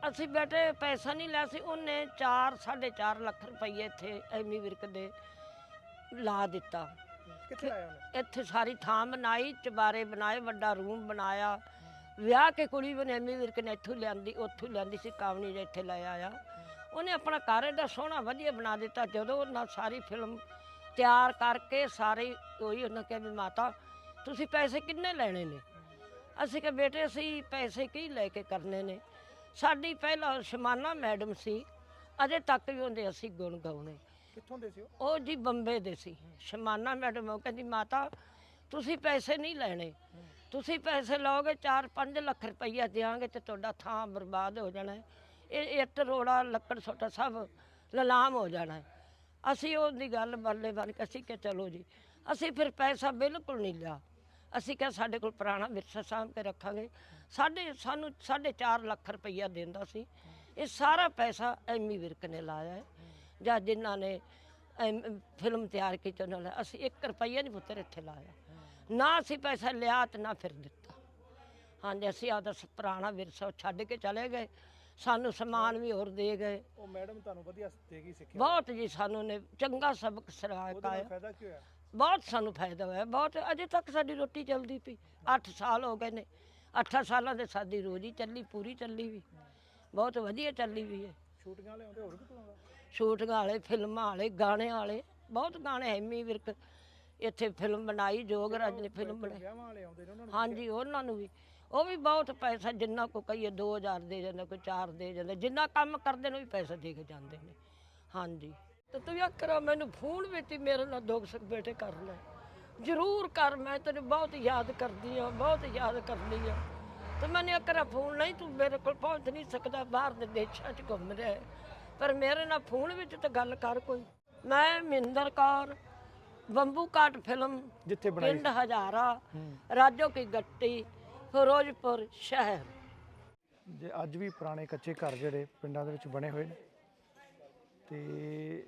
ਅਸੀਂ ਬੇਟੇ ਪੈਸਾ ਨਹੀਂ ਲਿਆ ਸੀ, ਉਹਨੇ 4-4.5 ਲੱਖ ਰੁਪਏ ਇੱਥੇ ਐਮੀ ਵਿਰਕ ਦੇ ਲਾ ਦਿੱਤਾ। ਕਿੱਥੇ ਲਾਇਆ ਉਹਨੇ? ਇੱਥੇ ਸਾਰੀ ਥਾਂ ਬਣਾਈ, ਚੁਬਾਰੇ ਬਣਾਏ, ਵੱਡਾ ਰੂਮ ਬਣਾਇਆ। ਵਿਆਹ ਕੇ ਕੁੜੀ ਵੀ ਐਮੀ ਵਿਰਕ ਨੇ ਇੱਥੋਂ ਲਿਆਂਦੀ, ਉੱਥੋਂ ਲਿਆਂਦੀ ਸੀ ਕਾਵਣੀ ਦੇ, ਇੱਥੇ ਲੈ ਆਇਆ। ਉਹਨੇ ਆਪਣਾ ਘਰ ਐਡਾ ਸੋਹਣਾ ਵਧੀਆ ਬਣਾ ਦਿੱਤਾ। ਜਦੋਂ ਉਹਨਾਂ ਸਾਰੀ ਫਿਲਮ ਤਿਆਰ ਕਰਕੇ ਸਾਰੇ ਉਹੀ ਉਹਨਾਂ ਕਿਹਾ ਵੀ ਮਾਤਾ ਤੁਸੀਂ ਪੈਸੇ ਕਿੰਨੇ ਲੈਣੇ ਨੇ? ਅਸੀਂ ਕਿਹਾ ਬੇਟੇ ਅਸੀਂ ਪੈਸੇ ਕੀ ਲੈ ਕੇ ਕਰਨੇ ਨੇ। ਸਾਡੀ ਪਹਿਲਾਂ ਸ਼ਮਾਨਾ ਮੈਡਮ ਸੀ, ਅਜੇ ਤੱਕ ਵੀ ਉਹਦੇ ਅਸੀਂ ਗੁਣ ਗਾਉਣੇ। ਕਿੱਥੋਂ ਦੇ ਸੀ ਉਹ? ਉਹ ਜੀ ਬੰਬੇ ਦੇ ਸੀ ਸ਼ਮਾਨਾ ਮੈਡਮ। ਉਹ ਕਹਿੰਦੀ ਮਾਤਾ ਤੁਸੀਂ ਪੈਸੇ ਨਹੀਂ ਲੈਣੇ, ਤੁਸੀਂ ਪੈਸੇ ਲਓਗੇ 4-5 ਲੱਖ ਰੁਪਈਆ ਦਿਆਂਗੇ ਤੇ ਤੁਹਾਡਾ ਥਾਂ ਬਰਬਾਦ ਹੋ ਜਾਣਾ। ਇਹ ਇੱਟ ਰੋੜਾ ਲੱਕੜ ਸੋਟਾ ਸਭ ਲਲਾਮ ਹੋ ਜਾਣਾ। ਅਸੀਂ ਉਹਦੀ ਗੱਲ ਬੱਲੇ ਬਣ ਕੇ ਅਸੀਂ ਕਿ ਚਲੋ ਜੀ। ਅਸੀਂ ਫਿਰ ਪੈਸਾ ਬਿਲਕੁਲ ਨਹੀਂ ਲਿਆ। ਅਸੀਂ ਕਿਹਾ ਸਾਡੇ ਕੋਲ ਪੁਰਾਣਾ ਵਿਰਸਾ ਸਾਂਭ ਕੇ ਰੱਖਾਂਗੇ। ਸਾਨੂੰ 4.5 ਲੱਖ ਰੁਪਈਆ ਦਿੰਦਾ ਸੀ। ਇਹ ਸਾਰਾ ਪੈਸਾ ਐਮੀ ਵਿਰਕ ਨੇ ਲਾਇਆ ਹੈ ਜਾਂ ਜਿਨ੍ਹਾਂ ਨੇ ਫਿਲਮ ਤਿਆਰ ਕੀਤੀ ਉਹਨਾਂ ਨੇ। ਅਸੀਂ 1 ਰੁਪਈਆ ਨਹੀਂ ਪੁੱਤਰ ਇੱਥੇ ਲਾਇਆ, ਨਾ ਅਸੀਂ ਪੈਸਾ ਲਿਆ ਤੇ ਨਾ ਫਿਰ ਦਿੱਤਾ। ਹਾਂਜੀ ਅਸੀਂ ਆਪਦਾ ਪੁਰਾਣਾ ਵਿਰਸਾ ਛੱਡ ਕੇ ਚਲੇ ਗਏ। ਸਾਨੂੰ ਸਮਾਨ ਵੀ ਹੋਰ ਦੇ ਗਏ। ਉਹ ਮੈਡਮ ਤੁਹਾਨੂੰ ਵਧੀਆ ਦੇ ਗਈ ਸਿੱਖਿਆ? ਬਹੁਤ ਜੀ, ਸਾਨੂੰ ਨੇ ਚੰਗਾ ਸਬਕ ਸਿਖਾਇਆ। ਫਾਇਦਾ ਕੀ ਹੋਇਆ? ਬਹੁਤ ਸਾਨੂੰ ਫਾਇਦਾ ਹੋਇਆ, ਬਹੁਤ। ਅਜੇ ਤੱਕ ਸਾਡੀ ਰੋਟੀ ਚੱਲਦੀ ਪਈ। 8 ਸਾਲ ਹੋ ਗਏ ਨੇ। 8 ਸਾਲਾਂ ਦੇ ਸਾਡੀ ਰੋਜ਼ੀ ਚੱਲੀ, ਪੂਰੀ ਚੱਲੀ ਵੀ, ਬਹੁਤ ਵਧੀਆ ਚੱਲੀ ਵੀ ਹੈ। ਸ਼ੂਟਿੰਗਾਂ ਵਾਲੇ ਆਉਂਦੇ ਹੋਰ ਵੀ ਕੋਲ? ਸ਼ੂਟਿੰਗ ਵਾਲੇ, ਫਿਲਮਾਂ ਵਾਲੇ, ਗਾਣੇ ਵਾਲੇ, ਬਹੁਤ ਗਾਣੇ। ਐਮੀ ਵਿਰਕ ਇੱਥੇ ਫਿਲਮ ਬਣਾਈ, ਜੋਗਰਾਜ ਨੇ ਫਿਲਮ ਬਣਾਈ। ਵਿਆਹਾਂ ਵਾਲੇ ਆਉਂਦੇ ਨੇ ਉਹਨਾਂ ਨੂੰ? ਹਾਂਜੀ ਉਹਨਾਂ ਨੂੰ ਵੀ, ਉਹ ਵੀ ਬਹੁਤ ਪੈਸਾ, ਜਿੰਨਾ ਕੋ ਕਹੀਏ 2000 ਦੇ ਜਾਂਦੇ, ਕੋਈ 4 ਦੇ ਜਾਂਦੇ, ਜਿੰਨਾ ਕੰਮ ਕਰਦੇ ਨੇ ਵੀ ਪੈਸਾ ਦੇ ਕੇ ਜਾਂਦੇ ਨੇ। ਹਾਂਜੀ ਤੇ ਤੂੰ ਆਖਰਾ ਮੈਨੂੰ ਫੋਨ ਵਿੱਚ ਹੀ ਮੇਰੇ ਨਾਲ ਦੁੱਖ ਸੁੱਖ ਬੇਟੇ ਕਰ ਲੈ, ਜ਼ਰੂਰ ਕਰ। ਮੈਂ ਤੈਨੂੰ ਬਹੁਤ ਯਾਦ ਕਰਦੀ ਹਾਂ, ਬਹੁਤ ਯਾਦ ਕਰਦੀ ਹਾਂ। ਤੇ ਮੈਨੇ ਆਖਰਾ ਫੋਨ ਨਹੀਂ, ਤੂੰ ਮੇਰੇ ਕੋਲ ਪਹੁੰਚ ਨਹੀਂ ਸਕਦਾ, ਬਾਹਰ ਦੇ ਦੇਸ਼ਾਂ 'ਚ ਘੁੰਮ ਰਿਹਾ, ਪਰ ਮੇਰੇ ਨਾਲ ਫੋਨ ਵਿੱਚ ਤਾਂ ਗੱਲ ਕਰ ਕੋਈ। ਮੈਂ ਮਹਿੰਦਰ ਕੌਰ, ਬੰਬੂ ਕਾਟ ਫਿਲਮ ਜਿੱਥੇ ਬਣਾਈ ਪਿੰਡ ਹਜ਼ਾਰਾ, ਰਾਜੋ ਕੀ ਗੱਟੀ, ਫਿਰੋਜ਼ਪੁਰ ਸ਼ਹਿਰ। ਜੇ ਅੱਜ ਵੀ ਪੁਰਾਣੇ ਕੱਚੇ ਘਰ ਜਿਹੜੇ ਪਿੰਡਾਂ ਦੇ ਵਿੱਚ ਬਣੇ ਹੋਏ ਨੇ, ਤੇ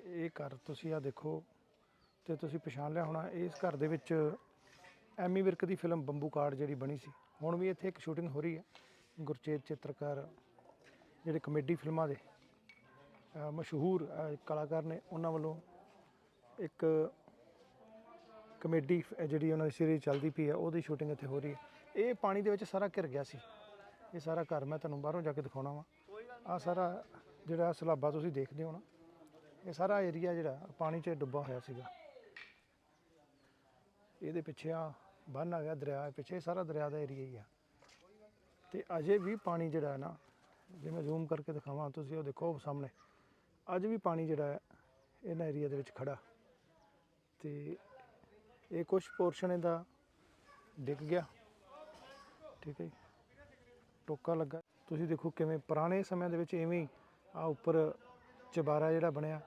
ਇਹ ਘਰ ਤੁਸੀਂ ਆ ਦੇਖੋ ਤੇ ਤੁਸੀਂ ਪਛਾਣ ਲਿਆ ਹੋਣਾ। ਇਸ ਘਰ ਦੇ ਵਿੱਚ ਐਮੀ ਵਿਰਕ ਦੀ ਫਿਲਮ ਬੰਬੂ ਕਾਟ ਜਿਹੜੀ ਬਣੀ ਸੀ, ਹੁਣ ਵੀ ਇੱਥੇ ਇੱਕ ਸ਼ੂਟਿੰਗ ਹੋ ਰਹੀ ਹੈ। ਗੁਰਚੇਤ ਚਿੱਤਰਕਾਰ ਜਿਹੜੇ ਕਮੇਡੀ ਫਿਲਮਾਂ ਦੇ ਮਸ਼ਹੂਰ ਕਲਾਕਾਰ ਨੇ, ਉਹਨਾਂ ਵੱਲੋਂ ਇੱਕ ਕਮੇਡੀ ਜਿਹੜੀ ਉਹਨਾਂ ਦੀ ਸੀਰੀਜ਼ ਚੱਲਦੀ ਪਈ ਹੈ, ਉਹਦੀ ਸ਼ੂਟਿੰਗ ਇੱਥੇ ਹੋ ਰਹੀ ਹੈ। ਇਹ ਪਾਣੀ ਦੇ ਵਿੱਚ ਸਾਰਾ ਘਿਰ ਗਿਆ ਸੀ। ਇਹ ਸਾਰਾ ਘਰ ਮੈਂ ਤੁਹਾਨੂੰ ਬਾਹਰੋਂ ਜਾ ਕੇ ਦਿਖਾਉਣਾ ਵਾ। ਆਹ ਸਾਰਾ ਜਿਹੜਾ ਸਲਾਬਾ ਤੁਸੀਂ ਦੇਖਦੇ ਹੋ ਨਾ, ਇਹ ਸਾਰਾ ਏਰੀਆ ਜਿਹੜਾ ਪਾਣੀ 'ਚ ਡੁੱਬਾ ਹੋਇਆ ਸੀਗਾ। ਇਹਦੇ ਪਿੱਛੇ ਆ ਬੰਨ੍ਹ ਆ ਗਿਆ ਦਰਿਆ, ਪਿੱਛੇ ਸਾਰਾ ਦਰਿਆ ਦਾ ਏਰੀਆ ਹੀ ਆ। ਤੇ ਅਜੇ ਵੀ ਪਾਣੀ ਜਿਹੜਾ ਹੈ ਨਾ, ਜੇ ਮੈਂ ਜ਼ੂਮ ਕਰਕੇ ਦਿਖਾਵਾਂ ਤੁਸੀਂ ਉਹ ਦੇਖੋ ਸਾਹਮਣੇ, ਅੱਜ ਵੀ ਪਾਣੀ ਜਿਹੜਾ ਹੈ ਇਹਨਾਂ ਏਰੀਆ ਦੇ ਵਿੱਚ ਖੜਾ। ਤੇ ਇਹ ਕੁਛ ਪੋਰਸ਼ਨ ਇਹਦਾ ਡਿੱਗ ਗਿਆ, ਠੀਕ ਹੈ ਜੀ, ਟੋਕਾ ਲੱਗਾ। ਤੁਸੀਂ ਦੇਖੋ ਕਿਵੇਂ ਪੁਰਾਣੇ ਸਮਿਆਂ ਦੇ ਵਿੱਚ ਇਵੇਂ ਹੀ ਆ ਉੱਪਰ ਚੁਬਾਰਾ ਜਿਹੜਾ ਬਣਿਆ,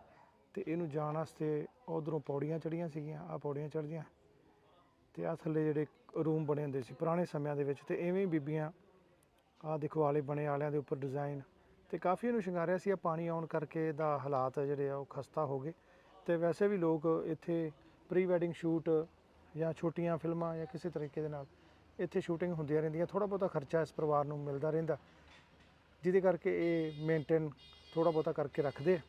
ਤੇ ਇਹਨੂੰ ਜਾਣ ਵਾਸਤੇ ਉੱਧਰੋਂ ਪੌੜੀਆਂ ਚੜ੍ਹੀਆਂ ਸੀਗੀਆਂ, ਆਹ ਪੌੜੀਆਂ ਚੜ੍ਹਦੀਆਂ, ਤੇ ਆਹ ਥੱਲੇ ਜਿਹੜੇ ਰੂਮ ਬਣੇ ਹੁੰਦੇ ਸੀ ਪੁਰਾਣੇ ਸਮਿਆਂ ਦੇ ਵਿੱਚ। ਤੇ ਇਵੇਂ ਹੀ ਬੀਬੀਆਂ ਆਹ ਦੇਖੋ ਆਲੇ ਬਣੇ, ਆਲਿਆਂ ਦੇ ਉੱਪਰ ਡਿਜ਼ਾਈਨ, ਤੇ ਕਾਫੀ ਇਹਨੂੰ ਸ਼ਿੰਗਾਰਿਆ ਸੀ। ਆ ਪਾਣੀ ਆਉਣ ਕਰਕੇ ਇਹਦਾ ਹਾਲਾਤ ਜਿਹੜੇ ਆ ਉਹ ਖਸਤਾ ਹੋ ਗਏ। ਤੇ ਵੈਸੇ ਵੀ ਲੋਕ ਇੱਥੇ ਪ੍ਰੀ ਵੈਡਿੰਗ ਸ਼ੂਟ ਜਾਂ ਛੋਟੀਆਂ ਫਿਲਮਾਂ ਜਾਂ ਕਿਸੇ ਤਰੀਕੇ ਦੇ ਨਾਲ ਇੱਥੇ ਸ਼ੂਟਿੰਗ ਹੁੰਦੀਆਂ ਰਹਿੰਦੀਆਂ। ਥੋੜ੍ਹਾ ਬਹੁਤਾ ਖਰਚਾ ਇਸ ਪਰਿਵਾਰ ਨੂੰ ਮਿਲਦਾ ਰਹਿੰਦਾ, ਜਿਹਦੇ ਕਰਕੇ ਇਹ ਮੇਨਟੇਨ ਥੋੜ੍ਹਾ ਬਹੁਤਾ ਕਰਕੇ ਰੱਖਦੇ ਆ।